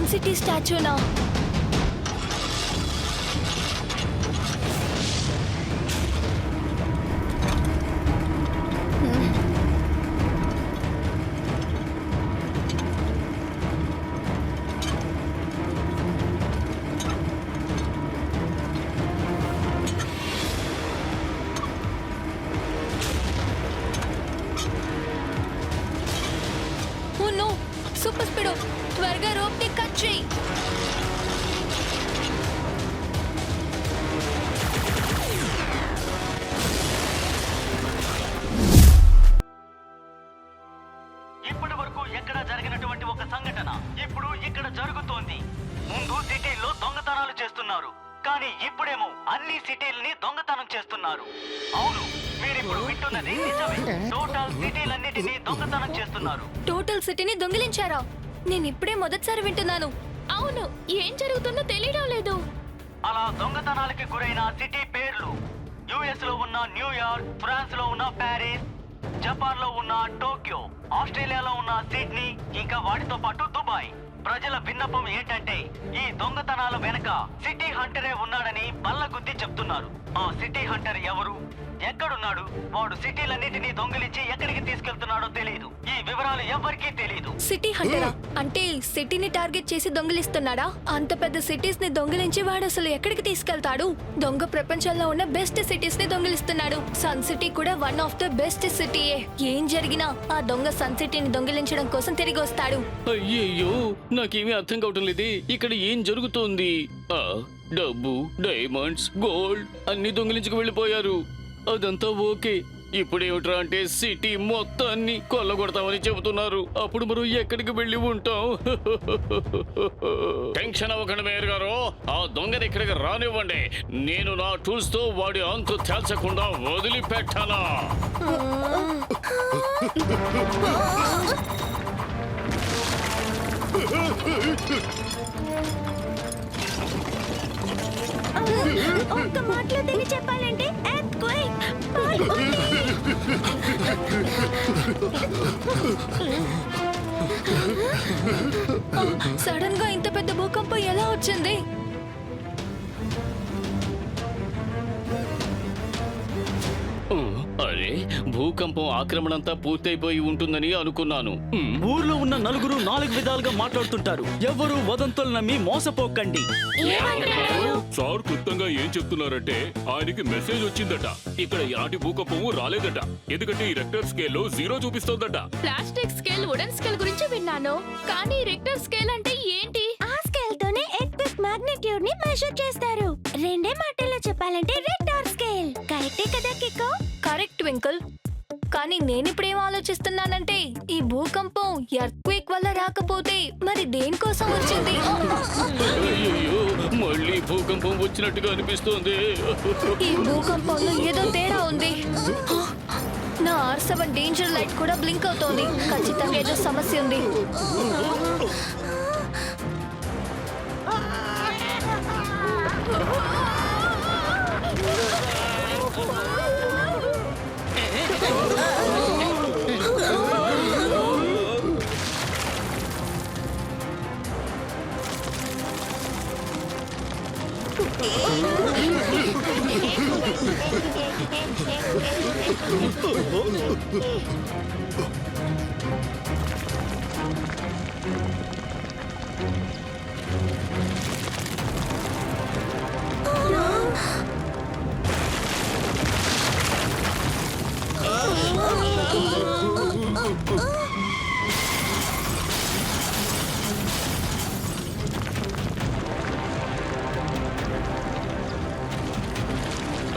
Sun City స్టాచ్యూనా? Super speed, త్వరగా rope ని కట్ చేయి. ఇప్పటి వరకు ఎక్కడ జరిగినటువంటి ఒక సంఘటన ఇప్పుడు ఇక్కడ జరుగుతోంది. ముందు సిటీల్లో దొంగతనాలు చేస్తున్నారు, కానీ ఇప్పుడేమో అన్ని సిటీలని దొంగతనం చేస్తున్నారు. అవును, మీరిప్పుడు వింటున్నది నిజమే. టోటల్ సిటీలన్నిటినీ దొంగతనం చేస్తున్నారు. టోటల్ సిటీని దొంగిలించారా? నేను ఇప్పుడే మొదటిసారి వింటున్నాను. అవును, ఏం జరుగుతుందో తెలియడం లేదు. అలా దొంగతనాలకి గురైన సిటీ పేర్లు యుఎస్ లో ఉన్న న్యూయార్క్, ఫ్రాన్స్ లో ఉన్న ప్యారిస్, జపాన్ లో ఉన్న టోక్యో, ఆస్ట్రేలియాలో ఉన్న సిడ్నీ, ఇంకా వాటితో పాటు దుబాయ్. ప్రజల విన్నపం ఏంటంటే ఈ దొంగతనాల వెనక సిటీ హంటరే ఉన్నాడని బల్లగుద్ది చెప్తున్నారు. ఆ సిటీ హంటర్ ఎవరు, ఎక్కడున్నాడు, వాడు సిటీలన్నిటినీ దొంగిలించి ఎక్కడికి తీసుకెళ్తున్నాడో తెలియదు. ఈ వివరాలు ఎవ్వరికీ తెలియదు. సిటీ హంటరా అంటే సిటీని టార్గెట్ చేసి దొంగిలిస్తున్నాడా? అంత పెద్ద సిటీస్ ని దొంగిలించి వాడు అసలు ఎక్కడికి తీసుకెళ్తాడు? దొంగ ప్రపంచంలో ఉన్న బెస్ట్ సిటీస్ ని దొంగిలిస్తున్నాడు. సన్ సిటీ కూడా వన్ ఆఫ్ ద బెస్ట్ సిటీయే. ఏం జరిగినా ఆ దొంగ సన్ సిటీని దొంగిలించడం కోసం తిరిగి వస్తాడు. అయ్యయ్యో, నాకేమీ అర్థం కావటం లేదే. ఇక్కడ ఏం జరుగుతోంది? డబ్బు, డైమండ్స్, గోల్డ్ అన్ని దొంగిలించుకు వెళ్ళిపోయారు. అదంతా ఓకే. ఇప్పుడేమిట్రా అంటే సిటీ మొత్తాన్ని కొల్లగొడతామని చెబుతున్నారు. అప్పుడు మనం ఎక్కడికి వెళ్ళి ఉంటాం? టెన్షన్ అవ్వకండి మేయర్ గారు, ఆ దొంగని ఇక్కడికి రానివ్వండి. నేను నా టూల్స్ తో వాడి అంతు తేల్చకుండా వదిలిపెట్టాలా? ఒక్క మాటలో దీన్ని చెప్పాలంటే సడన్ గా ఇంత పెద్ద భూకంపం ఎలా వచ్చింది? అరే, భూకంపం ఆక్రమణంతా పూర్తయిపోయి ఉంటుందని అనుకున్నాను. ఊర్లో ఉన్న నలుగురు 4 విధాలుగా మాట్లాడుతుంటారు. ఎవరు వదంతులు నమ్మి మోసపోకండి. సార్ క్లుప్తంగా ఏం చెప్తున్నారంటే ఆయనకి మెసేజ్ వచ్చిందట. ఇక్కడ ఎలాంటి భూకంపము రాలేదట, ఎందుకంటే ఈ రెక్టర్ స్కేల్ లో 0 చూపిస్తోందట. ప్లాస్టిక్ స్కేల్, వుడెన్ స్కేల్ గురించి విన్నాను, కానీ రెక్టర్ స్కేల్ అంటే ఏంటి? ఆ స్కేల్ తోనే ఎర్త్క్వేక్ మాగ్నిట్యూడ్ ని మెజర్ చేస్తారు. రెండే మాటల్లో చెప్పాలంటే రెక్టార్ స్కేల్. కరెక్టే కదా కిక్కో? Correct twinkle. కానీ నేనిప్పుడేం ఆలోచిస్తున్నానంటే ఈ భూకంపం ఎర్త్క్వేక్ వల్ల రాకపోతే మరి దేనికోసం వచ్చింది? అయ్యయ్యో, మళ్ళీ భూకంపం వచ్చినట్టుగా అనిపిస్తోంది. ఈ భూకంపంలో ఏదో తేడా ఉంది. నా R7 డేంజర్ లైట్ కూడా బ్లింక్ అవుతోంది. ఖచ్చితంగా ఏదో సమస్య ఉంది.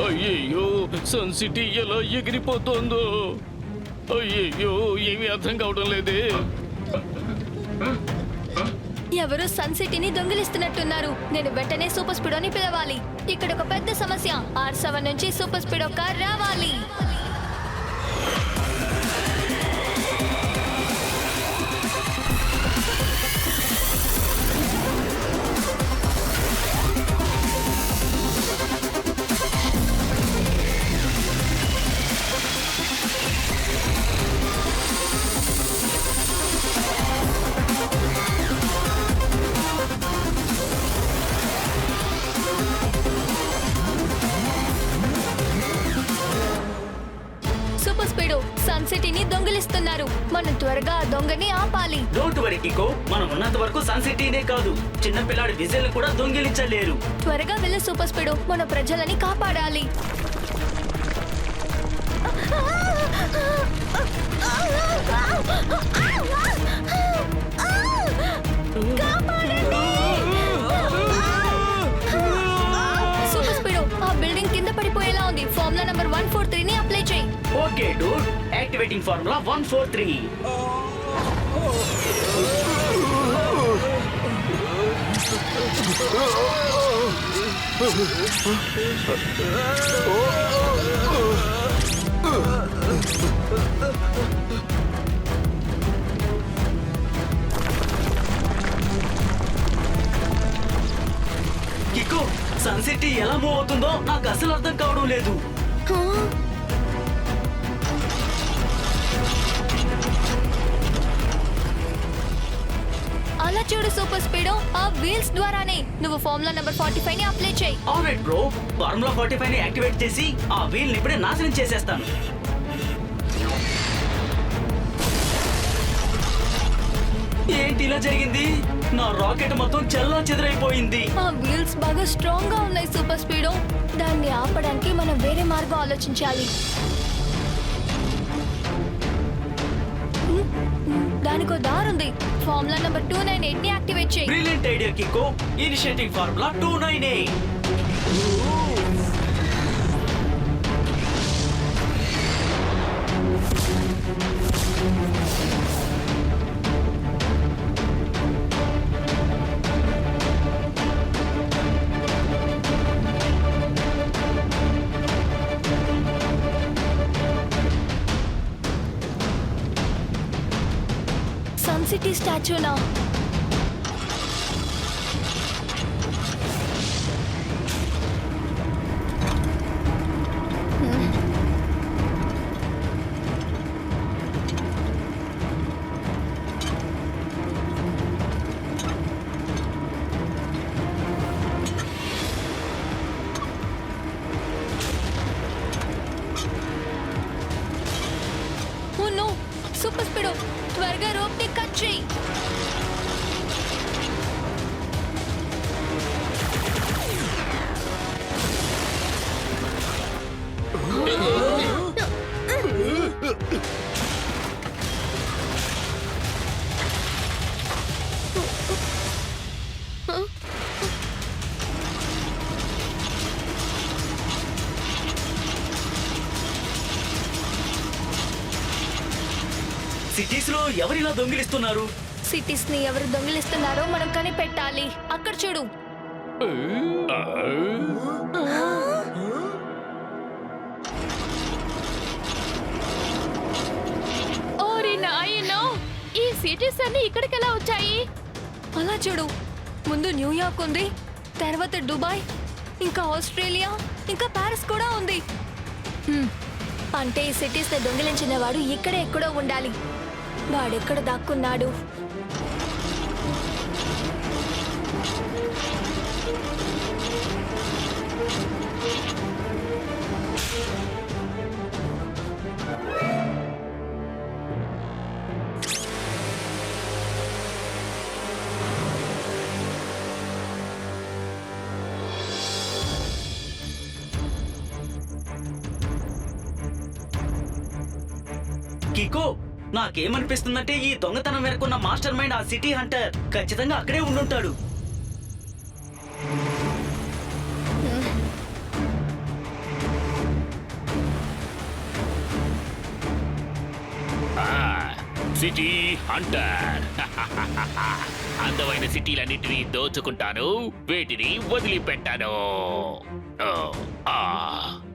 అయ్యయ్యో, సన్ సిటీ ఎలా ఎగిరిపోతుందో. అయ్యయ్యో, ఏమీ అర్థం కావడం లేదే. ఎవరు సన్ సిటీని దొంగిలిస్తున్నట్టున్నారు. నేను వెంటనే సూపర్ స్పీడోని పిలవాలి. ఇక్కడ ఒక పెద్ద సమస్య. R7 నుంచి సూపర్ స్పీడో కార్ రావాలి. చేస్తున్నారు. మనం త్వరగా ఆ దొంగని ఆపాలి. డోంట్ వరీ కికో, మనం ఉన్నంత వరకు సన్ సిటీనే కాదు, చిన్న పిల్లాడి విజిల్ కూడా దొంగిలించలేరు. త్వరగా వెళ్ళి సూపర్ స్పీడ్, మన ప్రజలని కాపాడాలి. సూపర్ స్పీడ్, ఆ బిల్డింగ్ కింద పడిపోయేలా ఉంది. ఫార్ములా నంబర్ 143 ని అప్లై చేయి. Okay dude, activating formula 143. Kiko, Sun City ఎలా మూవ్ అవుతుందో నాకు అసలు అర్థం కావడం లేదు. అలా చూడు సూపర్ స్పీడ్, ఆ వీల్స్ ద్వారానే నువ్వు ఫార్ములా నంబర్ 45 ని అప్లై చేయి. ఆల్రైట్ బ్రో, ఫార్ములా 45 ని యాక్టివేట్ చేసి ఆ వీల్ ని ఇప్పుడే నాశనం చేసేస్తాను. ఏంటి ఇలా జరిగింది? నా రాకెట్ మొత్తం చెల్లా చెదరైపోయింది. ఆ వీల్స్ బాగా స్ట్రాంగ్ గా ఉన్నాయి సూపర్ స్పీడ్. దాన్ని ఆపడానికి మనం వేరే మార్గం ఆలోచించాలి. దానికో దారుంది. ఫార్ములా నంబర్ 298 ని యాక్టివేట్ చేయి. Brilliant idea Kiko, initiating formula 298. Sun City స్టాచ్యూనా? ఓ నో, సూపర్ స్పీడ్, త్వరగా రోప్ ని కట్ చేయి. సిటీస్ లో ఎవరిలా దొంగిలిస్తున్నారు? సిటీస్ ని ఎవరు దొంగిలిస్తున్నారో మనం కనిపెట్టాలి. అక్కడ చూడు. ఓరి నాయనో, ఈ సిటీస్ అన్ని ఇక్కడికి ఎలా వచ్చాయి? అలా చూడు, ముందు న్యూయార్క్ ఉంది, తర్వాత దుబాయ్, ఇంకా ఆస్ట్రేలియా, ఇంకా ప్యారిస్ కూడా ఉంది. అంటే ఈ సిటీస్ ని దొంగిలించిన వాడు ఇక్కడే ఎక్కడో ఉండాలి. వాడెక్కడ దాక్కున్నాడు? కికో, నాకేమనిపిస్తుందంటే ఈ దొంగతనం వెనుకున్న మాస్టర్ మైండ్ ఆ సిటీ హంటర్ ఖచ్చితంగా అక్కడే ఉండుంటాడు. City Hunter. అందమైన సిటీలన్నింటినీ దోచుకుంటాను, వీటిని వదిలిపెట్టాను.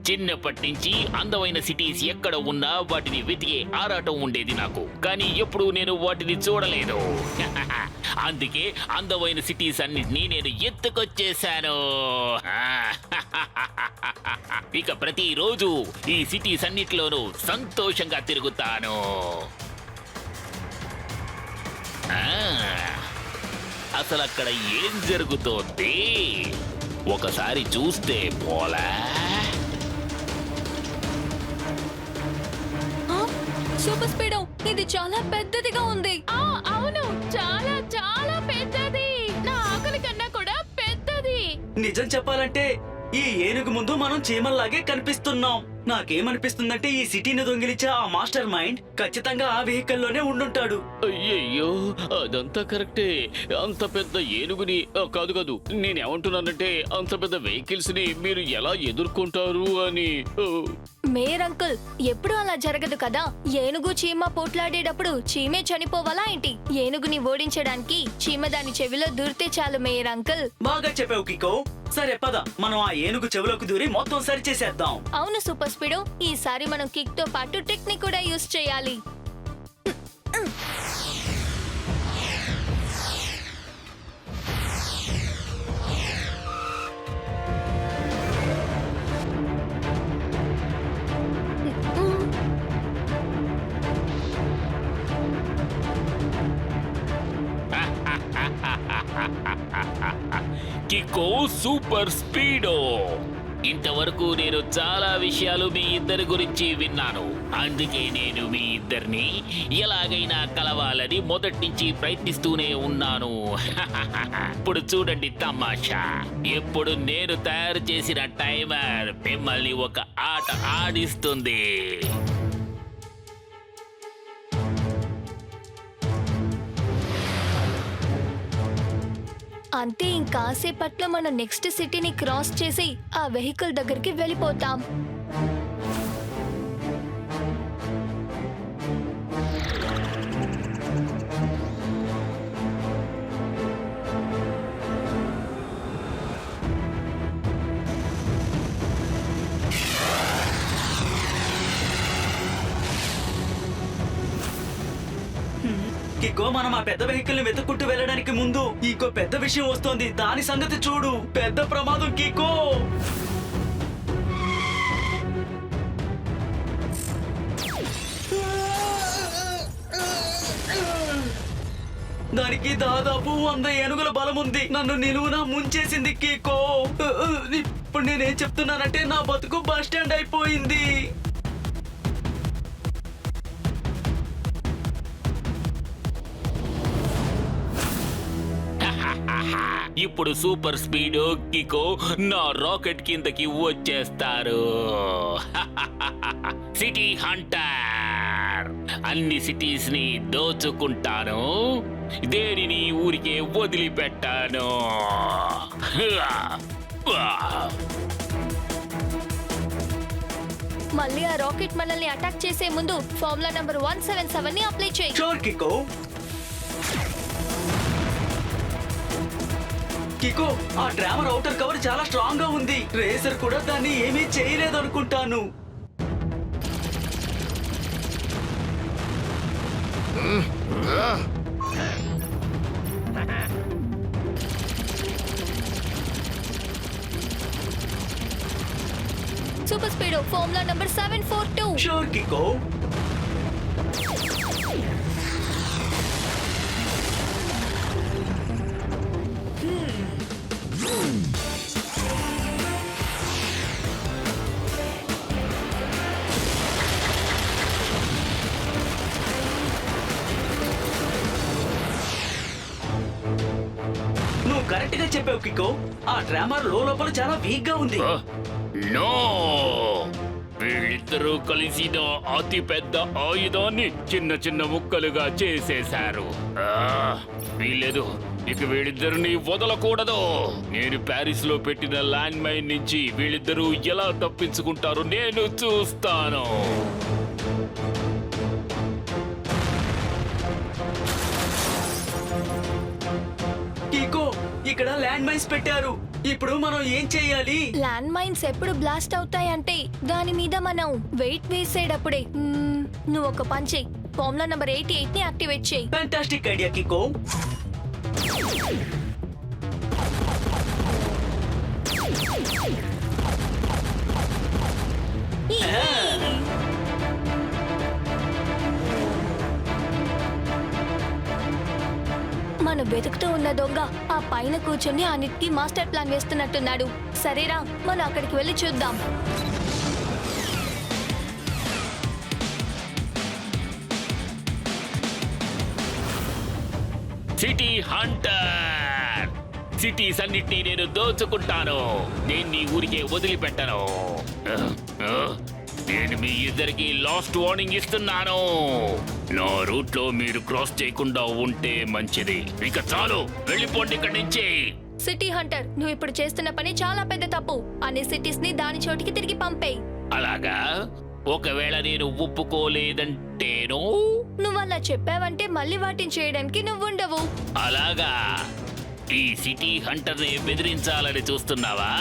చిన్నప్పటి నుంచి అందమైన సిటీస్ ఎక్కడ ఉన్నా వాటిని వెతికే ఆరాటం ఉండేది నాకు, కానీ ఎప్పుడూ నేను వాటిని చూడలేదు. అందుకే అందమైన సిటీస్ అన్నిటినీ నేను ఎత్తుకొచ్చేశాను. ఇక ప్రతిరోజు ఈ సిటీస్ అన్నిటిలోనూ సంతోషంగా తిరుగుతాను. అసలు అక్కడ ఏం జరుగుతోంది ఒకసారి చూస్తే పోలా. సూపర్ స్పీడో ఇది చాలా పెద్దదిగా ఉంది. అవును, చాలా చాలా పెద్దది. నా ఆకలి కన్నా కూడా పెద్దది. నిజం చెప్పాలంటే ఈ ఏనుగు ముందు మనం చీమల్లాగే కనిపిస్తున్నాం. నాకేమనిపిస్తుందంటే ఈ సిటీని దొంగిలించే ఆ మాస్టర్ మైండ్ ఖచ్చితంగా ఆ వెహికల్లోనే ఉండుంటాడు. అయ్యయ్యో అదంతా కరెక్టే. అంత పెద్ద ఏనుగుని కాదు నేనేమంటున్నానంటే అంత పెద్ద వెహికల్స్ ని మీరు ఎలా ఎదుర్కొంటారు అని. మేయర్ అంకుల్, ఎప్పుడు అలా జరగదు కదా. ఏనుగు చీమ పోట్లాడేటప్పుడు చీమే చనిపోవాలా ఏంటి? ఏనుగుని ఓడించడానికి చీమ దాని చెవిలో దూరితే చాలు మేయర్ అంకుల్. బాగా చెప్పావు కికో. సరే పద, మనం ఆ ఏనుగు చెవులోకి దూరి మొత్తం సరి చేసేద్దాం. అవును సూపర్ స్పీడో, ఈసారి మనం కిక్ తో పాటు ట్రిక్ ని కూడా యూజ్ చేయాలి. కికో సూపర్ స్పీడో. ఇంతవరకు నేను చాలా విషయాలు మీ ఇద్దరి గురించి విన్నాను. అందుకే నేను మీ ఇద్దరిని ఎలాగైనా కలవాలని మొదటి నుంచి ప్రయత్నిస్తూనే ఉన్నాను. ఇప్పుడు చూడండి తమాషా. ఇప్పుడు నేను తయారు చేసిన టైమర్ మిమ్మల్ని ఒక ఆట ఆడిస్తుంది. అంతే, ఇంకాసేపట్లో మనం నెక్స్ట్ సిటీని క్రాస్ చేసి ఆ వెహికల్ దగ్గరికి వెళ్ళిపోతాం. కికో, మనం ఆ పెద్ద వెహికల్ ని వెతుక్కుంటూ వెళ్ళడానికి ముందు ఇంకో పెద్ద విషయం వస్తోంది. దాని సంగతి చూడు. పెద్ద ప్రమాదం కికో. దానికి దాదాపు 100 ఏనుగుల బలం ఉంది. నన్ను నిలువునా ముంచేసింది కికో. ఇప్పుడు నేనేం చెప్తున్నానంటే నా బతుకు బస్ స్టాండ్ అయిపోయింది. ఇప్పుడు సూపర్ స్పీడో కికో నా రాకెట్ కిందకి వచ్చేస్తారు. City Hunter. అన్ని సిటీస్ ని దోచుకుంటాను, దేనిని ఊరికే వదిలిపెట్టాను. మళ్ళీ ఆ రాకెట్ మనల్ని అటాక్ చేసే ముందు ఫార్ములా నంబర్ 177 ని అప్లై చేయి. Sure Kiko. కికో, ఆ డ్రామర్ అవుటర్ కవర్ చాలా స్ట్రాంగ్ గా ఉంది. రేసర్ కూడా దాన్ని ఏమీ చేయలేదు అనుకుంటాను. Super speedo, formula number 742. Sure Kiko. నువ్వు కరెక్ట్ గా చెప్పావు కికో. ఆ డ్రామర్ లోపల చాలా వీక్ గా ఉంది. నో, వీళ్ళిద్దరూ కలిసి నా అతి పెద్ద ఆయుధాన్ని చిన్న చిన్న ముక్కలుగా చేసేశారు. వీళ్ళేదో ఇక వీళ్ళిద్దరిని వదలకూడదు. నేను ప్యారిస్ లో పెట్టిన ల్యాండ్ మైన్ నుంచి వీళ్ళిద్దరూ ఎలా తప్పించుకుంటారో నేను చూస్తాను. కికో, ఇక్కడ ల్యాండ్ మైన్స్ పెట్టారు. ఇప్పుడు మనం ఏం చెయ్యాలి? ల్యాండ్ మైన్స్ ఎప్పుడు బ్లాస్ట్ అవుతాయంటే దాని మీద మనం వెయిట్ వేసేటప్పుడే. నువ్వు ఒక పని చెయ్యి, ఫార్ములా నంబర్ 88 ని యాక్టివేట్ చేయి. Fantastic idea Kiko. మనం వెతుకుతూ ఉన్న దొంగ ఆ పైన కూర్చొని అన్నిటికీ మాస్టర్ ప్లాన్ వేస్తున్నట్టున్నాడు. సరేరా, మనం అక్కడికి వెళ్ళి చూద్దాం. City hunter. సిటీస్ అన్నిటినీ నేను దోచుకుంటాను. నేను ఈ ఊరికే వదిలిపెట్టను. నేను మీ ఇద్దరికి లాస్ట్ వార్నింగ్ ఇస్తున్నాను. నా రూట్ లో మీరు క్రాస్ చేయకుండా ఉంటే మంచిది. ఇక చాలు, వెళ్ళిపోండి ఇక్కడి నుంచి. సిటీ హంటర్, నువ్వు ఇప్పుడు చేస్తున్న పని చాలా పెద్ద తప్పు. అన్ని సిటీస్ ని దాని చోటికి తిరిగి పంపేయి. అలాగా? ఒకవేళ నేను ఒప్పుకోలేదంటేను? నువ్వు అలా చెప్పావంటే మళ్ళీ వాటిని చేయడానికి నువ్వుండవు. అలాగా? ఈ సిటీ హంటర్ ని బెదిరించాలని చూస్తున్నావా?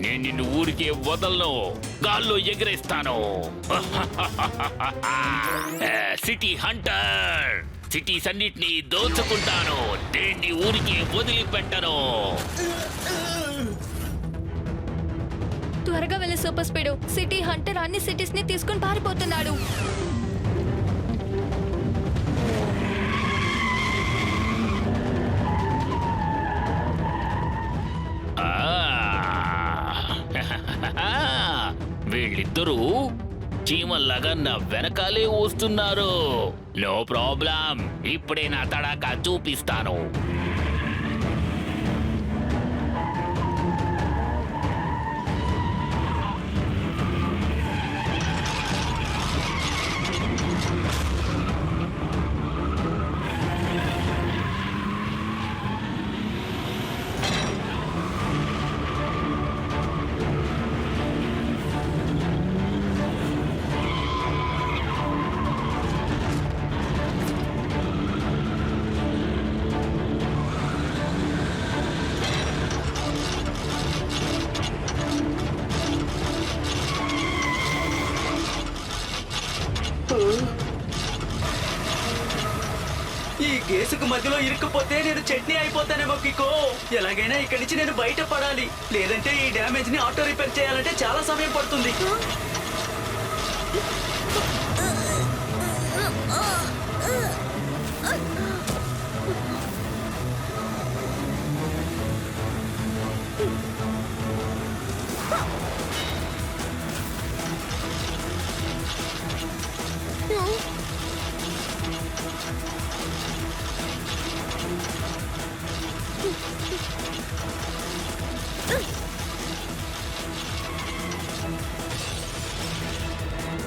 నేను నిన్ను ఊరికే వదలను, గాల్లో ఎగిరేస్తాను. సిటీ హంటర్, సిటీస్ అన్నిటినీ దోచుకుంటాను. దేన్ని ఊరికే వదిలిపెట్టను. త్వరగా వెళ్ళి సూపర్ స్పీడ్. సిటీ హంటర్ అన్ని సిటీస్ ని తీసుకుని పారిపోతున్నాడు. వీళ్ళిద్దరూ చీమల్లాగా నా వెనకాలే వస్తున్నారు. నో ప్రాబ్లం, ఇప్పుడే నా తడాకా చూపిస్తాను. ఈ గేసుకు మధ్యలో ఇరుక్కుపోతే నేను చట్నీ అయిపోతానేమో కికో. ఎలాగైనా ఇక్కడి నుంచి నేను బయట పడాలి, లేదంటే ఈ డ్యామేజ్ ని ఆటో రిపేర్ చేయాలంటే చాలా సమయం పడుతుంది.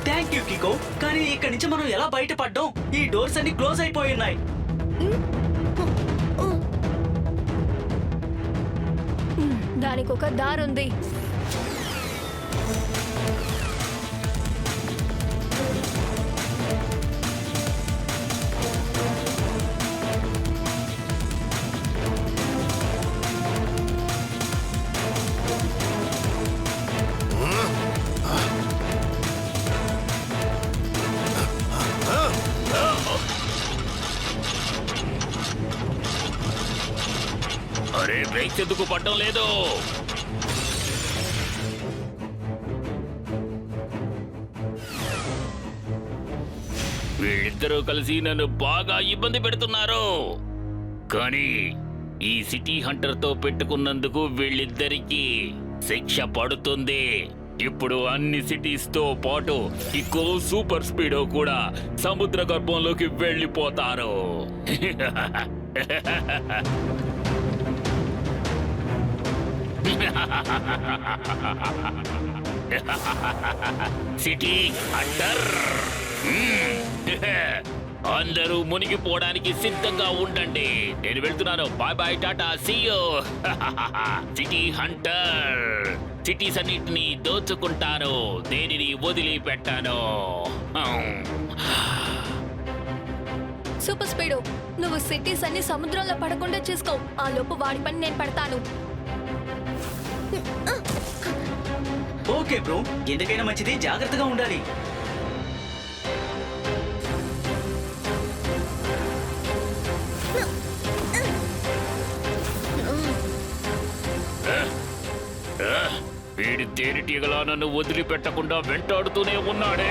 Thank you Kiko. కానీ ఇక్కడి నుంచి మనం ఎలా బయటపడ్డాం? ఈ డోర్స్ అన్ని క్లోజ్ అయిపోయి ఉన్నాయి. దానికి ఒక దారుంది. అరే, బ్రేక్స్ ఎందుకు పడడం లేదు? వీళ్ళిద్దరూ కలిసి నన్ను బాగా ఇబ్బంది పెడుతున్నారు. కానీ ఈ సిటీ హంటర్ తో పెట్టుకున్నందుకు వీళ్ళిద్దరికీ శిక్ష పడుతుంది. ఇప్పుడు అన్ని సిటీస్ తో పాటు ఇకో సూపర్ స్పీడో కూడా సముద్ర గర్భంలోకి వెళ్ళిపోతారు. సిటీ హంటర్, అందరూ మునిగిపోవడానికి సిద్ధంగా ఉండండి. నేను వెళ్తున్నాను. బాయ్ బాయ్, టాటా, see you. City hunter, cities అన్నిటినీ దోచుకుంటాను, దేనిని వదిలిపెట్టాను. సూపర్ స్పీడ్, నువ్వు సిటీస్ అన్ని సముద్రంలో పడకుండా చూసుకో. ఆ లోపు వాడి పని నేను పడతాను. ఓకే బ్రో, ఎందుకైనా మంచిది జాగ్రత్తగా ఉండాలి. వీడి తేనెటీగలా నన్ను వదిలిపెట్టకుండా వెంటాడుతూనే ఉన్నాడే.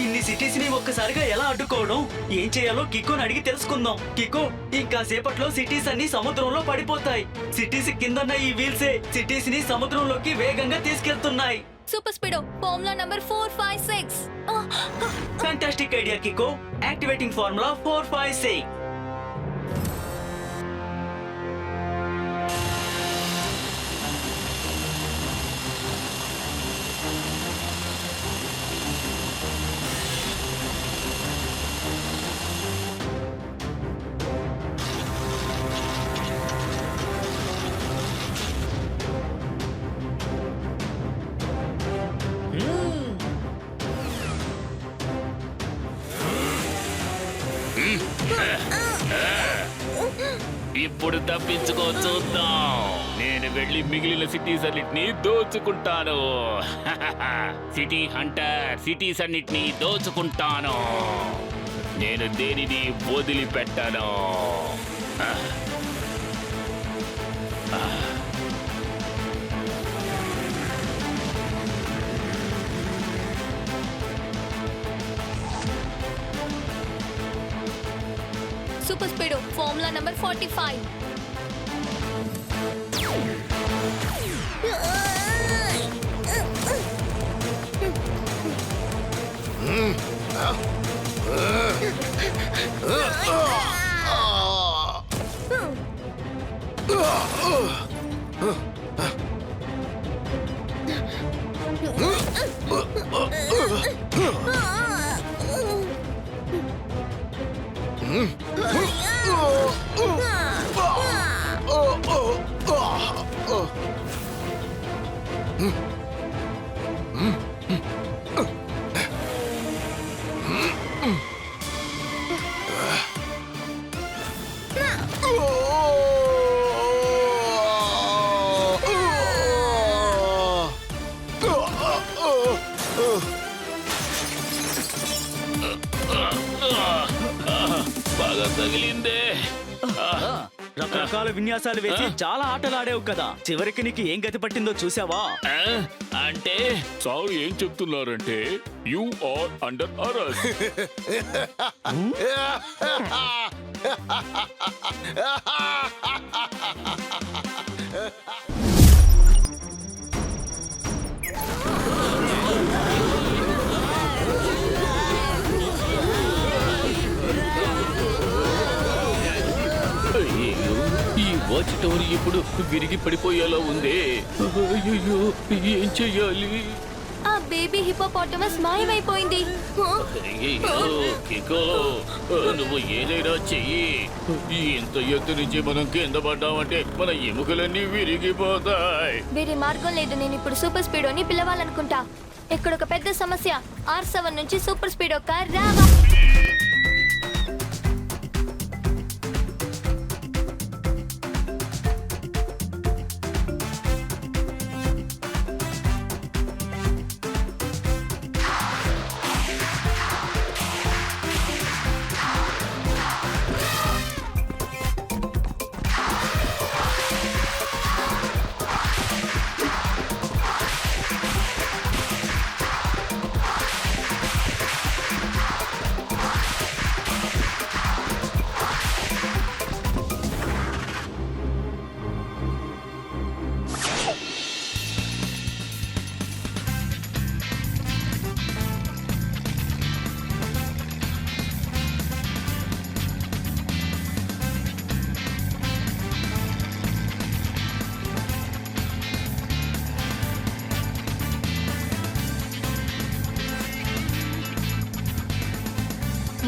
ఇన్ని సిటీస్ ని ఒక్కసారిగా ఎలా అడ్డుకోవడం, ఏం చేయాలో కికోని అడిగి తెలుసుకుందాం. కికో, ఇంకా సేపట్లో సిటీస్ అన్ని సముద్రంలో పడిపోతాయి. సిటీస్ కిందన్న ఈ వీల్సే సిటీస్ ని సముద్రంలోకి వేగంగా తీసుకెళ్తున్నాయి. Super speedo formula number 456. Fantastic idea Kiko. Activating formula 456. ఇప్పుడు తప్పించుకో చూద్దాం. నేను వెళ్ళి మిగిలిన సిటీస్ అన్నిటినీ దోచుకుంటాను. సిటీ హంటర్, సిటీస్ అన్నిటినీ దోచుకుంటాను. నేను దేనిని వదిలిపెట్టను. Super speedo formula number 45. బాగా తగిలిందే. రకరకాల విన్యాసాలు వేసి చాలా ఆటలు ఆడేవు కదా, చివరికి నీకు ఏం గతి పట్టిందో చూసావా? అంటే సార్ ఏం చెప్తున్నారంటే యు ఆర్ అండర్ అరెస్ట్. అయ్యో, ఈ వాచ్ టవర్ ఇప్పుడు విరిగి పడిపోయేలా ఉందే. అయ్యో, ఏం చెయ్యాలి? ఆ బేబీ హిపోపాటమస్ మాయమైపోయింది. అయ్యో, కికో, నువ్వు ఏదైనా చెయ్యి. ఇంత ఎత్తు నుంచి మనం కింద పడ్డామంటే మన ఎముకలన్నీ విరిగిపోతాయి. వేరే మార్గం లేదు. నేను ఇప్పుడు సూపర్ స్పీడోని పిలవాలనుకుంటా. ఇక్కడ ఒక పెద్ద సమస్య. R7 నుంచి సూపర్ స్పీడో కార్ రావా.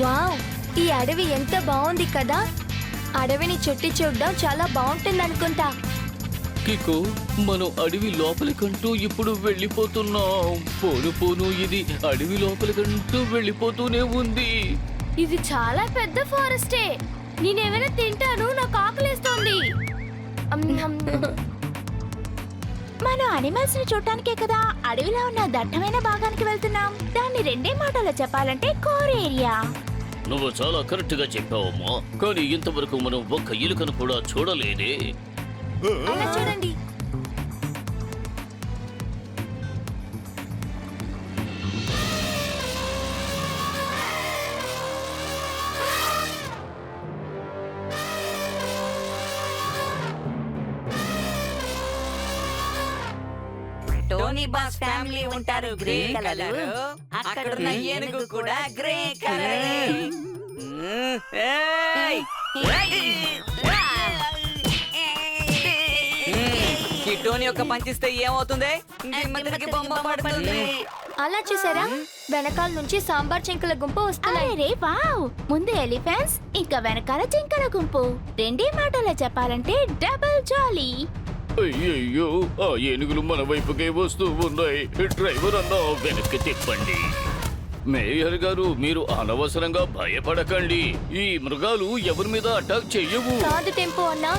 వావ్, ఈ అడవి ఎంత బాగుంది కదా. అడవిని చుట్టి చూడడం చాలా బాగుంటుంది అనుకుంటా. కికో, మనం అడవి లోపలికంటూ ఇప్పుడు వెళ్ళిపోతున్నాం. పోను పోను ఇది అడవి లోపలికంటూ వెళ్ళిపోతూనే ఉంది. ఇది చాలా పెద్ద ఫారెస్టే. నేనేమైనా తింటాను, నాకు ఆకలేస్తోంది. మనం అనిమల్స్ ని చూడటానికే కదా అడవిలో ఉన్న దట్టమైన భాగానికి వెళ్తున్నాం. దాన్ని రెండే మాటలో చెప్పాలంటే కోర్ ఏరియా. నువ్వు చాలా కరెక్ట్ గా చెప్పావమ్మా, కానీ ఇంతవరకు మనం ఒక్క ఎలుకను కూడా చూడలేదే. అలా చూడండి. టోనీ బాస్ ఫ్యామిలీ ఉంటారు గ్రే కలర్. అక్కడున్న ఏనుగు కూడా గ్రే కలర్. ఈ టోనీ యొక్క పంచిస్తే ఏమవుతుంది? దిమ్మతిరికి బొమ్మ పడుతుంది. అలా చూసారా వెనకాల నుంచి సాంబార్ చెంకుల గుంపు వస్తున్నాయి. అరే వావ్! ముందు ఎలిఫెంట్స్ ఇంకా వెనకాల జింకల గుంపు. రెండే మాటలో చెప్పాలంటే డబుల్ జాలీ. అయ్యయ్యో ఆ ఏనుగులు మన వైపుకే వస్తూ ఉన్నాయి. డ్రైవర్ అన్న వెనక్కి తిప్పండి. మేయర్ గారు మీరు అనవసరంగా భయపడకండి. ఈ మృగాలు ఎవరి మీద అటాక్ చెయ్యవు. కాదు టెంపో అన్నా,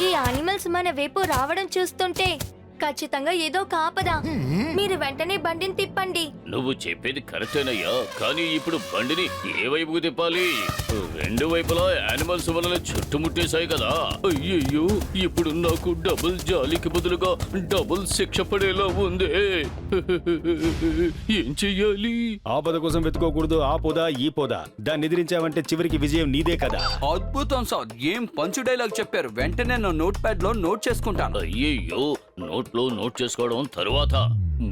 ఈ యానిమల్స్ మన వైపు రావడం చూస్తుంటే ఖచ్చితంగా ఏదో కాపదా. మీరు వెంటనే బండిని తిప్పండి. నువ్వు చెప్పేది కరెక్టేనయ్యా, కానీ ఇప్పుడు బండిని ఏ వైపుకు తిప్పాలి? రెండు వైపులా యానిమల్స్ మనల్ని చుట్టుముట్టేశాయి కదా. అయ్యయ్యో ఇప్పుడు నాకు డబుల్ జాలీకి బదులుగా డబుల్ శిక్ష పడేలా ఉందే. ఏం చెయ్యాలి? ఆపద కోసం వెతుకోకూడదు. ఆ పొద ఈ పొద దాన్ని ఎదిరించావంటే చివరికి విజయం నీదే కదా. అద్భుతం సార్, ఏం పంచు డైలాగ్ చెప్పారు. వెంటనే నా నోట్ ప్యాడ్ లో నోట్ చేసుకుంటాను. అయ్యయ్యో నోట్లో నోట్ చేసుకోవడం తరువాత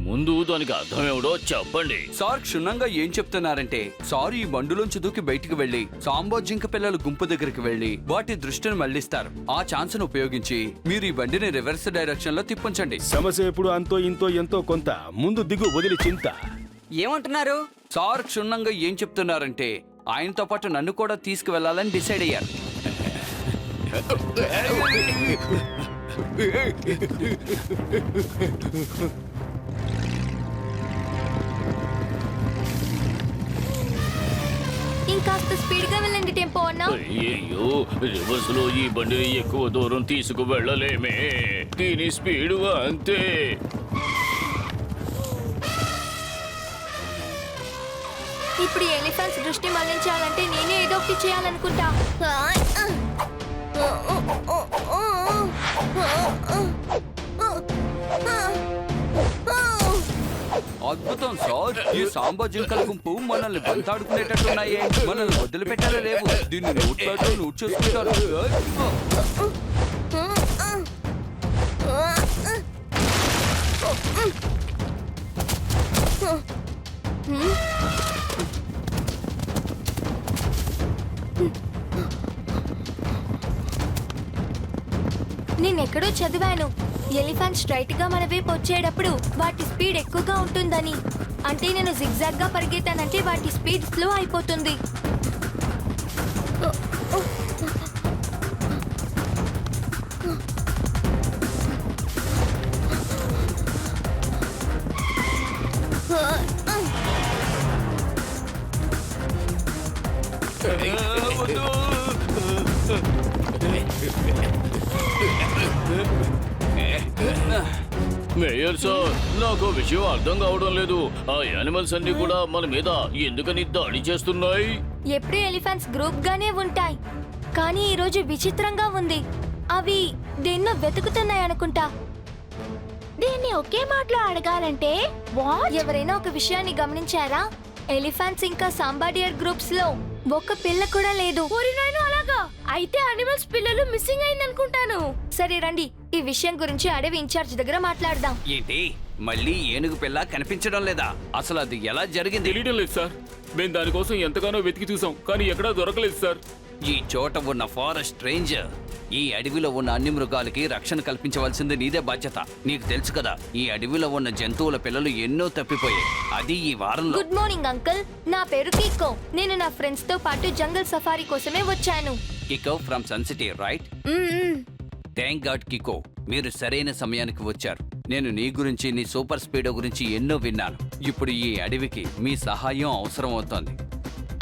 ముందు దానికి అర్థం ఏమిటో చెప్పండి. సార్ క్షుణ్ణంగా ఏం చెప్తున్నారంటే, సార్ ఈ బండులోంచి దూకి బయటికి వెళ్లి సాంబార్ జింక పిల్లల గుంపు దగ్గరికి వెళ్లి వాటి దృష్టిని మళ్లిస్తారు. ఆ ఛాన్స్ ను ఉపయోగించి మీరు ఈ బండిని రివర్స్ డైరెక్షన్ లో తిప్పించండి. సమస్య ఎప్పుడు అంతో ఇంతో ఎంతో కొంత. ముందు దిగు, వదిలి చింత. ఏమంటున్నారు? సార్ క్షుణ్ణంగా ఏం చెప్తున్నారంటే, ఆయనతో పాటు నన్ను కూడా తీసుకువెళ్లాలని డిసైడ్ అయ్యారు. ఇంకాస్త స్పీడ్ గా వెళ్ళండి టెంపో అన్నా. అయ్యయ్యో రివర్స్ లో ఈ బండిని ఎక్కువ దూరం తీసుకు వెళ్ళలేమే. దీని స్పీడ్ అంతే. ఇప్పుడు ఎలిఫెంట్స్ దృష్టి మళ్లించాలంటే నేనే ఏదో ఒకటి చేయాలనుకుంటా. అద్భుతం సార్, ఈ సాంబార్ జింకల గుంపు మనల్ని బంతాడుకునేటట్టున్నాయే. మనల్ని వదిలిపెట్టాలే లేవు. దీన్ని నోట్ ప్యాడ్ లో నోట్ చేసుకుంటారు. నేనెక్కడో చదివాను, ఎలిఫెంట్ స్ట్రైట్ గా మన వైపు వచ్చేటప్పుడు వాటి స్పీడ్ ఎక్కువగా ఉంటుందని. అంటే నేను జిగ్జాగ్ గా పరిగెత్తానంటే వాటి స్పీడ్ స్లో అయిపోతుంది. మేయర్ సార్ నాకు విషయం అర్థం కావడం లేదు. ఆ యానిమల్స్ అన్ని కూడా మన మీద ఎందుకని దాడి చేస్తున్నాయి? ఎప్పుడు ఎలిఫెంట్స్ గ్రూప్ గానే ఉంటాయి, కానీ ఈ రోజు విచిత్రంగా ఉంది. అవి దేన్నో వెతుకుతున్నాయి అనుకుంటా. దీన్ని ఒకే మాటలో అడగాలంటే వాట్? ఎవరైనా ఒక విషయాన్ని గమనించారా? ఎలిఫెంట్స్ ఇంకా సాంబాడియర్ గ్రూప్స్ లో ఒక్క పిల్ల కూడా లేదు. అలాగా అయితే అనిమల్స్ పిల్లలు మిస్సింగ్ అయింది అనుకుంటాను. సరే రండి, ఈ విషయం గురించి అడవి ఇన్ఛార్జ్ దగ్గర మాట్లాడదాం. ఏంటి మళ్ళీ ఏనుగు పిల్ల కనిపించడం లేదా? అసలు అది ఎలా జరిగింది? తెలియడం లేదు సార్. మేము దానికోసం ఎంతగానో వెతికి చూసాం, కానీ ఎక్కడా దొరకలేదు సార్. ఈ చోట ఉన్న ఫారెస్ట్ రేంజర్, ఈ అడవిలో ఉన్న అన్ని మృగాలకి రక్షణ కల్పించవలసింది నీదే బాధ్యత. నీకు తెలుసు కదా, ఈ అడవిలో ఉన్న జంతువుల పిల్లలు ఎన్నో తప్పిపోయాయి. అది ఈ వారంలో. గుడ్ మార్నింగ్ అంకుల్, నా పేరు కిక్కో. నేను నా ఫ్రెండ్స్ తో పాటు జంగల్ సఫారీ కోసమే వచ్చాను. Kiko from Sun City, right? Thank God Kiko, మీరు సరైన సమయానికి వచ్చారు. నేను నీ గురించి, నీ సూపర్ స్పీడో గురించి ఎన్నో విన్నాను. ఇప్పుడు ఈ అడవికి మీ సహాయం అవసరం అవుతోంది.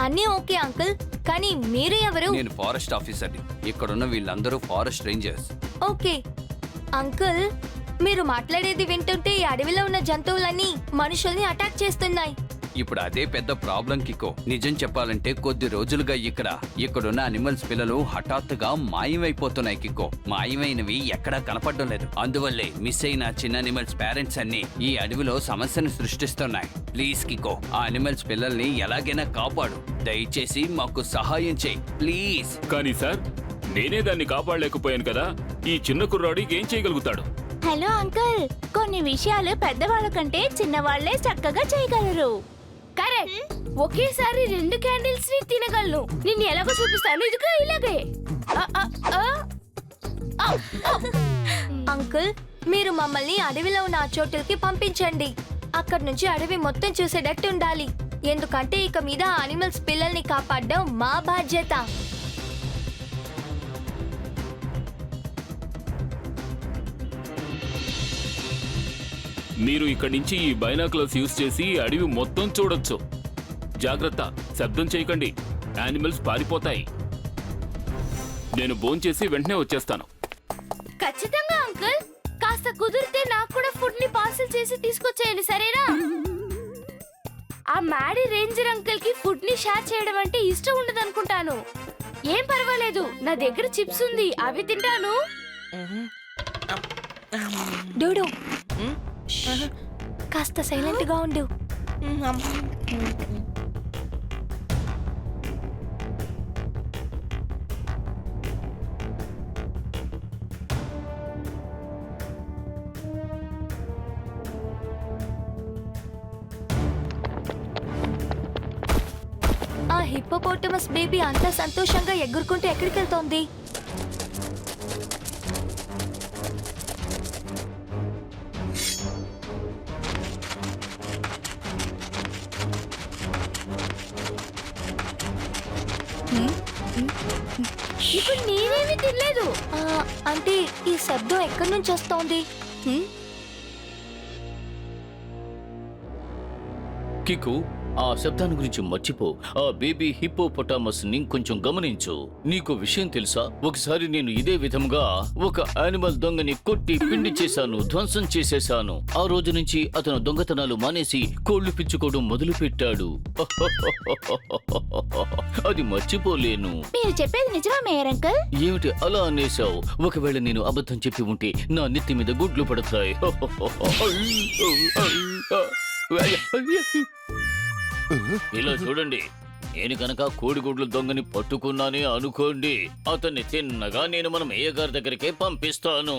అన్నీ ఓకే అంకుల్, కానీ మీరు ఎవరు? నేను ఫారెస్ట్ ఆఫీసర్ని. ఇక్కడున్న వీళ్ళందరూ ఫారెస్ట్ రేంజర్స్. ఓకే అంకుల్, మీరు మాట్లాడేది వింటుంటే ఈ అడవిలో ఉన్న జంతువులన్నీ మనుషుల్ని అటాక్ చేస్తున్నాయి. ఇప్పుడు అదే పెద్ద ప్రాబ్లం కికో. నిజం చెప్పాలంటే కొద్ది రోజులుగా ఇక్కడున్న అనిమల్స్ పిల్లలు హఠాత్తుగా మాయమైపోతున్నాయి కికో. మాయమైనవి ఎక్కడా కనపడడం లేదు. అందువల్లే మిస్ అయిన చిన్న అనిమల్స్ పేరెంట్స్ అన్ని ఈ అడవిలో సమస్యను సృష్టిస్తున్నాయి. ప్లీజ్ కికో, ఆ అనిమల్స్ పిల్లల్ని ఎలాగైనా కాపాడు. దయచేసి మాకు సహాయం చేయి ప్లీజ్. కానీ సార్, నేనే దాన్ని కాపాడలేకపోయాను కదా. ఈ చిన్న కుర్రాడు ఏం చేయగలుగుతాడు? హలో అంకుల్, కొన్ని విషయాలు పెద్దవాళ్ళ కంటే చిన్నవాళ్లే చక్కగా చేయగలరు. కరెక్ట్. ఒకేసారి 2 క్యాండిల్స్ ని తినగలను. నిన్ను ఎలాగో చూపిస్తాను. ఇదిగో ఇలాగే. ఆ, ఆ, ఆ. ఆ, ఆ. అంకుల్, మీరు మమ్మల్ని అడవిలో ఉన్న ఆ చోటుకి పంపించండి. అక్కడి నుంచి అడవి మొత్తం చూసేటట్టు ఉండాలి. ఎందుకంటే ఇక మీద అనిమల్స్ పిల్లల్ని కాపాడడం మా బాధ్యత. మీరు ఇక్కడి నుంచి ఈ బైనాకులర్స్ యూజ్ చేసి అడవి మొత్తం చూడొచ్చు. జాగ్రత్త, శబ్దం చేయకండి, యానిమల్స్ పారిపోతాయి. నేను భోంచేసి వెంటనే వచ్చేస్తాను. ఖచ్చితంగా అంకుల్. కాస్త కుదిరితే నాకు కూడా ఫుడ్ ని పార్సల్ చేసి తీసుకొచ్చేయండి, సరేనా? ఆ మ్యాడీ రేంజర్ అంకుల్ కి ఫుడ్ ని షేర్ చేయడం అంటే ఇష్టం ఉండదు అనుకుంటాను. ఏం పర్వాలేదు, నా దగ్గర చిప్స్ ఉంది, అవి తింటాను. డూడు, కాస్త సైలెంట్ గా ఉండు. ఆ హిప్పోపోటమస్ బేబీ అంత సంతోషంగా ఎగురుకుంటూ ఎక్కడికి వెళ్తోంది? ఇప్పుడు నేనేమి తినలేదు. అంటే ఈ శబ్దం ఎక్కడి నుంచి వస్తోంది? కికు, ఆ శబ్దాన్ని గురించి మర్చిపో. ఆ బేబీ హిప్పోపొటామస్ ని కొంచెం గమనించు. నీకు విషయం తెలుసా, ఒకసారి నేను ఇదే విధంగా ఒక యానిమల్ దొంగని కొట్టి పిండి చేశాను, ధ్వంసం చేసేశాను. ఆ రోజు నుంచి అతను దొంగతనాలు మానేసి కోళ్లు పిచ్చుకోవడం మొదలు పెట్టాడు. అది మర్చిపోలేను. మీరు చెప్పేది నిజమా మేయర్ అంకుల్? ఏమిటి అలా అనేశావు? ఒకవేళ నేను అబద్ధం చెప్పి ఉంటే నా నెత్తి మీద గుడ్లు పడతాయి. ఇలా చూడండి, నేను కనుక కోడిగుడ్లు దొంగని పట్టుకున్నానే అనుకోండి, అతన్ని తిన్నగా నేను మన మేయ గారి దగ్గరికే పంపిస్తాను.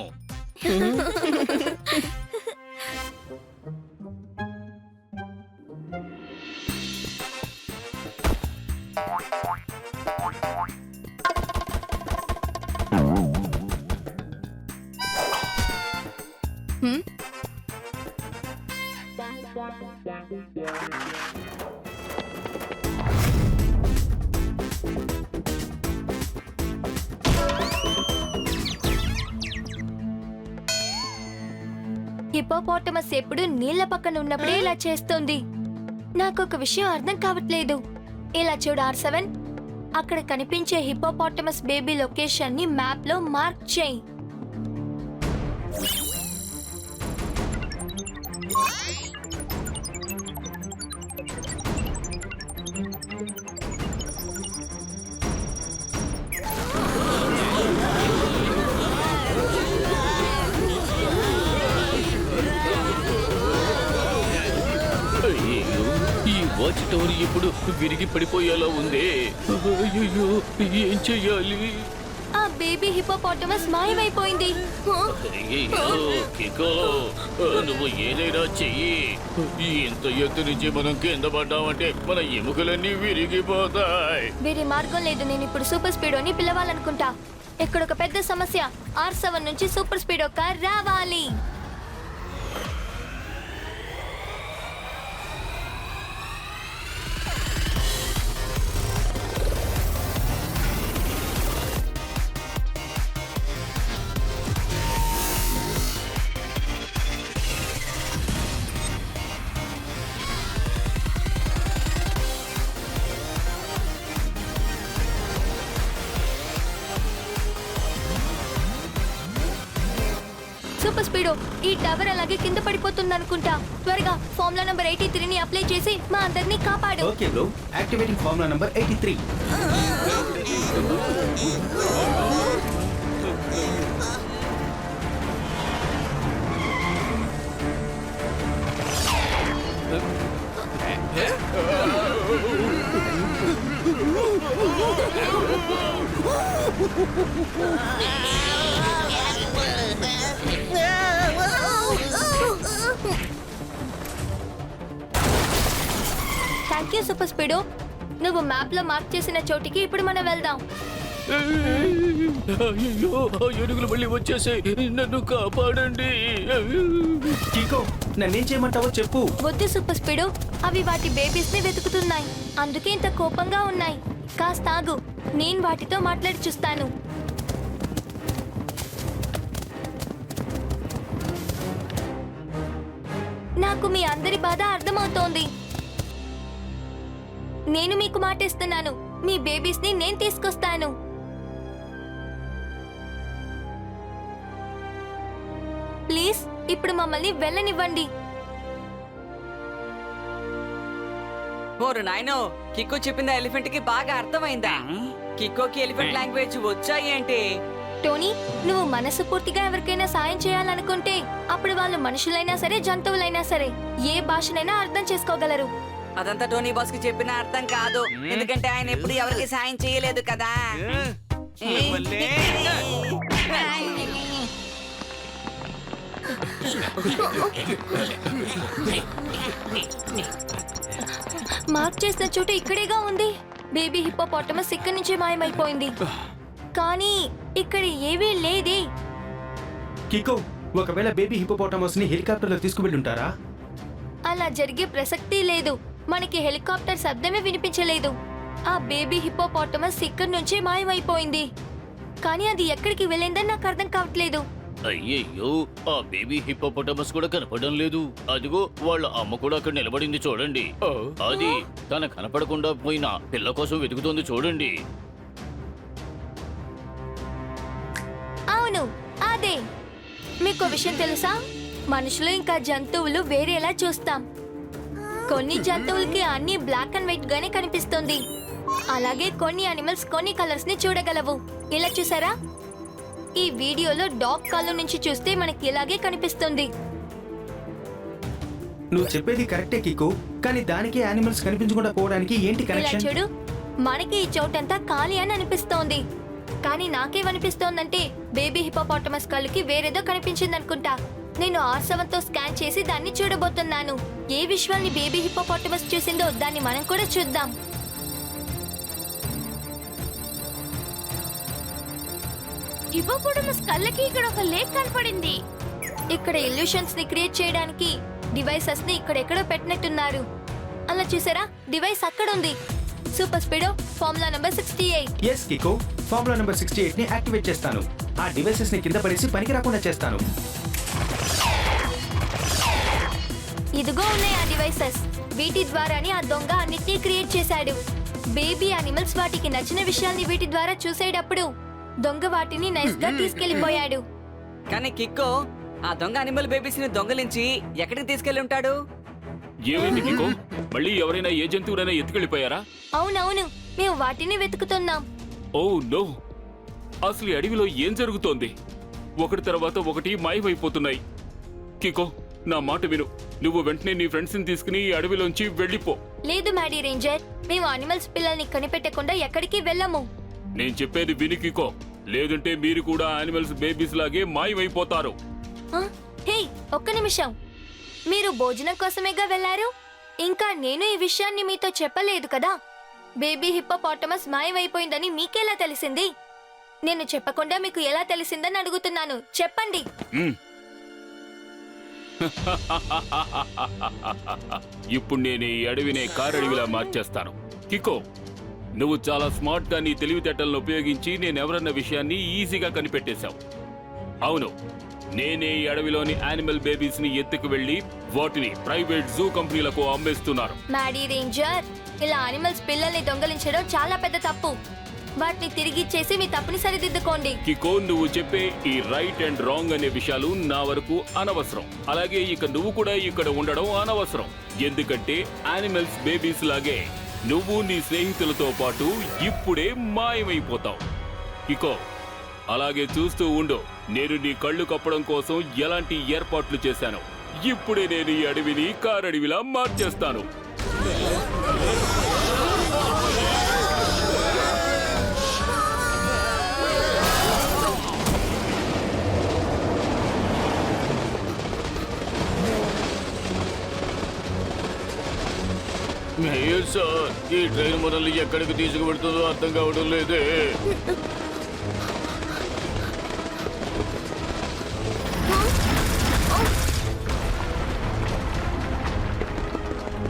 హిప్పోపోటమస్ ఎప్పుడు నీళ్ల పక్కన ఉన్నప్పుడే ఇలా చేస్తుంది. నాకు ఒక విషయం అర్థం కావట్లేదు. ఇలా చూడు R7, అక్కడ కనిపించే హిప్పోపోటమస్ బేబీ లొకేషన్ ని మ్యాప్ లో మార్క్ చేయి. అయ్యో, ఈ వాచ్ టవర్ ఇప్పుడు విరిగి పడిపోయేలా ఉంది. అయ్యో, ఏం చెయ్యాలి? ఆ బేబీ హిప్పోపోటమస్ మాయమైపోయింది. అయ్యో, కికో, నువ్వు ఏదైనా చెయ్యి. ఇంత ఎత్తు నుంచి మనం కింద పడ్డామంటే మన ఎముకలన్నీ విరిగిపోతాయి. వేరే మార్గం లేదు. నేను ఇప్పుడు సూపర్ స్పీడోని పిలవాలనుకుంటా. ఇక్కడ ఒక పెద్ద సమస్య. R7 నుంచి సూపర్ స్పీడో కార్ రావాలి. సూపర్ స్పీడో, ఈ టవర్ అలాగే కింద పడిపోతుంది అనుకుంటా. త్వరగా ఫార్ములా నంబర్ 83 ని అప్లై చేసి మా అందరినీ కాపాడు. Okay bro, activating formula number 83. Okay super speedo, నువ్వు మ్యాప్ లో మార్క్ చేసిన చోటికి ఇప్పుడు మనం వెళ్దాం. అయ్యో, ఆ ఏనుగులు మళ్ళీ వచ్చేసాయి, నన్ను కాపాడండి. కికో నన్నేం చేయమంటావో చెప్పు. వద్దు సూపర్ స్పీడో, అవి వాటి బేబీస్ ని వెతుకుతున్నాయి, అందుకే ఇంత కోపంగా ఉన్నాయి. కాస్త ఆగు, నేను వాటితో మాట్లాడి చూస్తాను. నాకు మీ అందరి బాధ అర్థమవుతోంది. నేను మీకు మాటిస్తున్నాను, మీ బేబీస్ ని నేను తీసుకొస్తాను. ప్లీజ్ ఇప్పుడు మమ్మల్ని వెళ్ళనివ్వండి. ఓరు నాయనో, కిక్కో చెప్పింది ఎలిఫెంట్ కి బాగా అర్థమైందా? కిక్కోకి ఎలిఫెంట్ లాంగ్వేజ్ వచ్చా ఏంటి? టోనీ, నువ్వు మనస్ఫూర్తిగా ఎవరికైనా సాయం చేయాలనుకుంటే అప్పుడు వాళ్ళు మనుషులైనా సరే జంతువులైనా సరే ఏ భాషనైనా అర్థం చేసుకోగలరు. అదంతా టోనీ బాస్ కి చెప్పిన అర్థం కాదు, ఎందుకంటే ఆయన ఎప్పుడు ఎవరికి సాయం చేయలేదు కదా. మార్క్ చేసిన చోటు ఇక్కడేగా ఉంది. బేబీ హిప్పోపాటమస్ ఇక్కడి నుంచి మాయమైపోయింది, కానీ ఇక్కడ ఏవీ లేదే. కికో ఒకవేళ బేబీ హిపోపోటమస్ ని హెలికాప్టర్ లో తీసుకువెళ్ళుంటారా? అలా జరిగే ప్రసక్తి లేదు. మనకి హెలికాప్టర్ శబ్దమే వినిపించలేదు. ఆ బేబీ హిప్పోపాటమస్ ఇక్కడి నుంచే మాయమైపోయింది, కానీ అది ఎక్కడికి వెళ్ళిందని నాకు అర్థం కావట్లేదు. అయ్యయ్యో, ఆ బేబీ హిప్పోపోటమస్ కూడా కనపడడం లేదు. అదిగో వాళ్ళ అమ్మ కూడా అక్కడ నిలబడింది చూడండి. అది తన కనపడకుండా పోయిన పిల్ల కోసం వెతుకుతోంది చూడండి. అవును, అదే. మీకు విషయం తెలుసా, మనుషులు ఇంకా జంతువులు వేరేలా చూస్తాం. కొన్ని జంతువులకి అన్ని బ్లాక్ అండ్ వైట్ గానే కనిపిస్తుంది, అలాగే కొన్ని అనిమల్స్ కొన్ని కలర్స్ ని చూడగలవు. ఇలా చూసారా, ఈ వీడియోలో డాగ్ కళ్ళు నుంచి చూస్తే మనకి ఇలాగే కనిపిస్తుంది. నువ్వు చెప్పేది కరెక్టే కికో, కానీ దానికి యానిమల్స్ కనిపించకుండా పోవడానికి ఏంటి ఇలా కనెక్షన్? చూడు, మనకి ఈ చోటంతా ఖాళీ అని అనిపిస్తోంది, కానీ నాకేమనిపిస్తోందంటే బేబీ హిపోపాటమస్ కళ్ళకి వేరేదో కనిపించింది అనుకుంటా. నేను R7తో స్కాన్ చేసి దాన్ని చూడబోతున్నాను. ఏ విజువల్ని బేబీ హిపోపాటమస్ చూసిందో దాన్ని మనం కూడా చూద్దాం. హిపోపోటమస్ కళ్ళకి ఇక్కడ ఒక లేక్ కనపడింది. ఇక్కడ ఇల్యూషన్స్ ని క్రియేట్ చేయడానికి డివైసెస్ ని ఇక్కడెక్కడో పెట్టినట్టున్నారు. అలా చూసారా, డివైస్ అక్కడ ఉంది. Super speedo, formula number 68. Yes Kiko, formula number 68 ని యాక్టివేట్ చేస్తాను. ఆ డివైసెస్ ని కింద పడేసి పనికి రాకుండా చేస్తాను. ఇదిగో ఉన్నాయి ఆ డివైసెస్. వీటి ద్వారానే ఆ దొంగ అన్నిటినీ క్రియేట్ చేశాడు. బేబీ యానిమల్స్ వాటికి నచ్చిన విషయాల్ని వీటి ద్వారా చూసేటప్పుడు దొంగ వాటిని నైస్ గా తీసుకెళ్లిపోయాడు. కానీ కిక్కో ఆ దొంగ అనిమల్ బేబీస్ ని దొంగలించి ఎక్కడికి తీసుకెళ్లి ఉంటాడు? ఏమైంది కికో? మళ్ళీ ఎవరైనా ఏ జంతువునైనా ఎత్తుకెళ్ళిపోయారా? అవునవును, మేము వాటిని వెతుకుతున్నాం. ఓ నో, అసలు ఈ అడవిలో ఏం జరుగుతోంది? ఒకటి తర్వాత ఒకటి మాయమైపోతున్నాయి. కికో, నా మాట విను. నువ్వు వెంటనే నీ ఫ్రెండ్స్ ని తీసుకుని ఈ అడవిలోంచి వెళ్ళిపో. లేదు మ్యాడీ రేంజర్, మేము అనిమల్స్ పిల్లల్ని కనిపెట్టకుండా ఎక్కడికి వెళ్ళము. నేను చెప్పేది విని కికో, లేదంటే మీరు కూడా యానిమల్స్ బేబీస్ లాగే మాయమైపోతారు. ఆ, హే ఒక్క నిమిషం, మీరు భోజనం కోసమేగా వెళ్ళారు? ఇంకా నేను ఈ విషయాన్ని మీతో చెప్పలేదు కదా. బేబీ హిప్పోపాటమస్ మాయమైపోయిందని మీకెలా తెలిసింది? నేను చెప్పకుండా మీకు ఎలా తెలిసిందని అడుగుతున్నాను, చెప్పండి. ఇప్పుడు నేను ఈ అడవినే కారడవిలా మార్చేస్తాను. కికో, నువ్వు చాలా స్మార్ట్ గా నీ తెలివితేటలను ఉపయోగించి నేనెవరన్న విషయాన్ని ఈజీగా కనిపెట్టేశావు. అవును, నేనే ఈ అడవిలోని యానిమల్ బేబీస్ ని ఎత్తుకు వెళ్లి వాటిని ప్రైవేట్ జూ కంపెనీలకు అమ్మేస్తున్నారు. మ్యాడీ రేంజర్, ఇలా అనిమల్స్ పిల్లల్ని దొంగలించడం చాలా పెద్ద తప్పు. వాటిని తిరిగిచ్చేసి మీ తప్పుని సరిదిద్దుకోండి. కికో, నువ్వు చెప్పే ఈ రైట్ అండ్ రాంగ్ అనే విషయాలు నా వరకు అనవసరం. అలాగే ఇక నువ్వు కూడా ఇక్కడ ఉండడం అనవసరం. ఎందుకంటే యానిమల్స్ బేబీస్ లాగే నువ్వు నీ స్నేహితులతో పాటు ఇప్పుడే మాయమైపోతావు. కికో, అలాగే చూస్తూ ఉండు. నేను నీ కళ్ళు కప్పడం కోసం ఎలాంటి ఏర్పాట్లు చేశాను. ఇప్పుడే నేను ఈ అడవిని కారడవిలా మార్చేస్తాను. మేయర్ సార్, ఈ ట్రైన్ మనల్ని ఎక్కడికి తీసుకువెళ్తుందో అర్థం కావడం లేదే.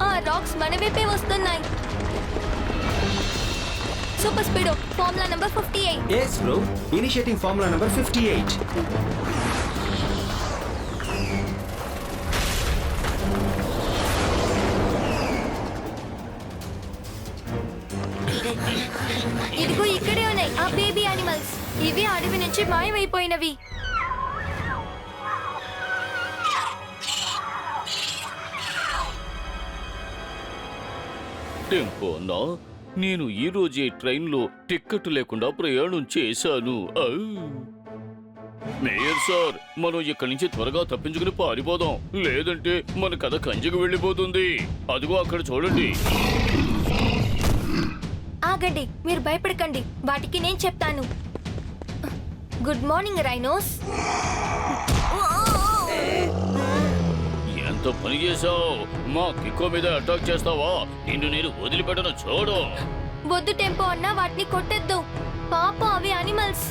ఆ రాక్స్ మన వైపే వస్తున్నాయి. Super speedo, formula number 58. Yes bro, initiating formula number 58. ఇదిగో ఇక్కడే ఉన్నాయి ఆ బేబీ యానిమల్స్. ఇవి అడవి నుంచి మాయమైపోయినవి. టెంపో అన్నా, నేను ఈ రోజే ట్రైన్లో టిక్కెట్ లేకుండా ప్రయాణం చేశాను. ఔ! మేయర్ సార్, మనం ఇక్కడి నుంచి త్వరగా తప్పించుకుని పారిపోదాం, లేదంటే మన కథ కంచికి వెళ్ళిపోతుంది. అదిగో అక్కడ చూడండి. ఆగండి, మీరు భయపడకండి, వాటికి నేను చెప్తాను. Good morning rhinos. ఎంత పని చేశావు? మా కిక్కో మీద అటాక్ చేస్తావా? నిన్ను నేను వదిలిపెట్టను, చూడు. వద్దు టెంపో అన్నా, వాటిని కొట్టొద్దు. పాప, అవి యానిమల్స్.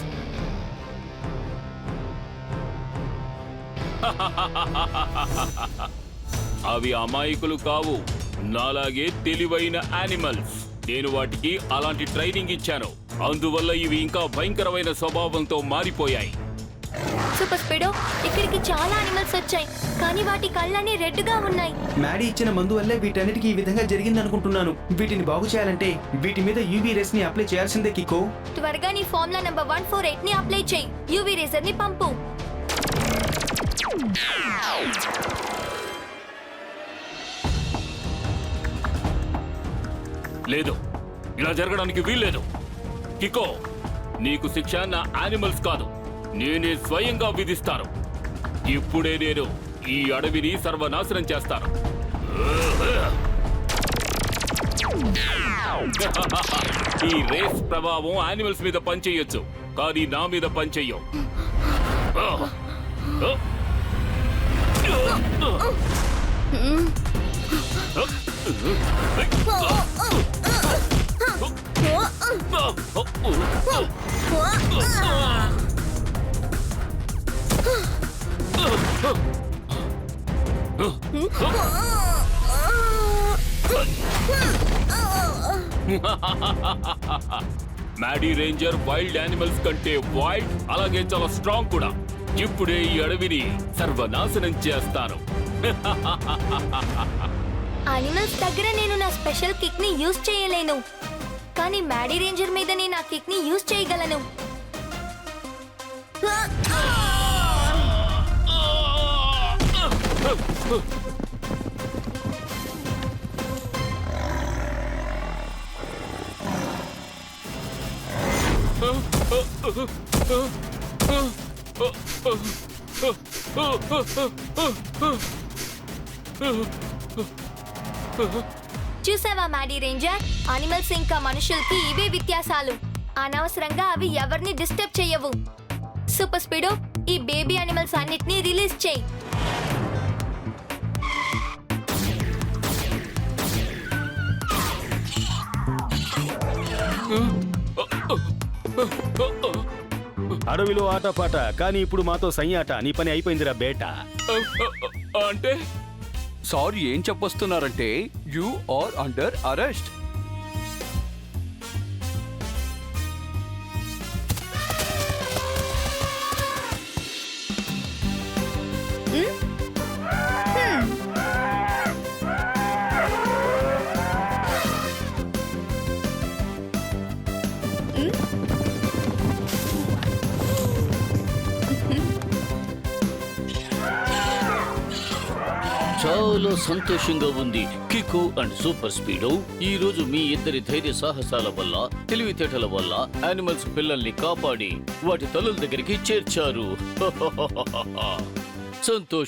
అవి అమాయకులు కావు, నాలాగే తెలివైన యానిమల్స్. నేను వాటికి అలాంటి ట్రైనింగ్ ఇచ్చాను, అందువల్ల ఇవి ఇంకా భయంకరమైన స్వభావంతో మారిపోయాయి. సూపర్ స్పీడో, ఇక్కడికి చాలా యానిమల్స్ వచ్చాయి, కానీ వాటి కళ్ళని రెడ్ గా ఉన్నాయి. మ్యాడీ ఇచ్చిన మందు వల్లే వీటన్నిటికీ ఈ విధంగా జరిగింది అనుకుంటున్నాను. వీటిని బాగు చేయాలంటే వీటి మీద యూవీ రేస్ ని అప్లై చేయాల్సిందే కిక్కో. త్వరగా నీ ఫార్ములా నంబర్ 148 ని అప్లై చేయి. యూవీ రేజర్ ని పంపు. లేదు, ఇలా జరగడానికి వీల్లేదు. కికో, నీకు శిక్ష నా యానిమల్స్ కాదు, నేనే స్వయంగా విధిస్తాను. ఇప్పుడే నేను ఈ అడవిని సర్వనాశనం చేస్తాను. ఈ రేస్ ప్రభావం యానిమల్స్ మీద పనిచేయొచ్చు, కానీ నా మీద పనిచేయవు. మ్యాడీ రేంజర్ వైల్డ్ యానిమల్స్ కంటే వైల్డ్, అలాగే చాలా స్ట్రాంగ్ కూడా. ఇప్పుడే ఈ అడవిని సర్వనాశనం చేస్తాను. యానిమల్స్ దగ్గర నేను నా స్పెషల్ కిక్ ని యూజ్ చేయలేను, కానీ మ్యాడీ రేంజర్ మీద నేను ఆ కిక్ ని యూజ్ చేయగలను. చూసావా మ్యాడీ రేంజర్, యానిమల్స్ ఇంకా మనుషులకి ఇవే వ్యత్యాసాలు. అనవసరంగా అవి ఎవరిని డిస్టర్బ్ చేయవు. సూపర్ స్పీడో, ఈ బేబీ యానిమల్స్ అన్నిటినీ రిలీజ్ చేయి. అడవిలో ఆటపాట, కానీ ఇప్పుడు మాతో సయ్యాట. నీ పని అయిపోయిందిరా బేటా. అంటే సార్ ఏం చెప్పొస్తున్నారంటే యు ఆర్ అండర్ అరెస్ట్. చాలా సంతోషంగా ఉంది కికో అండ్ సూపర్ స్పీడో. ఈ రోజు మీ ఇద్దరి ధైర్య సాహసాల వల్ల, తెలివితేటల వల్ల యానిమల్స్ పిల్లల్ని కాపాడి వాటి తల్లుల దగ్గరికి చేర్చారు. సంతోషం.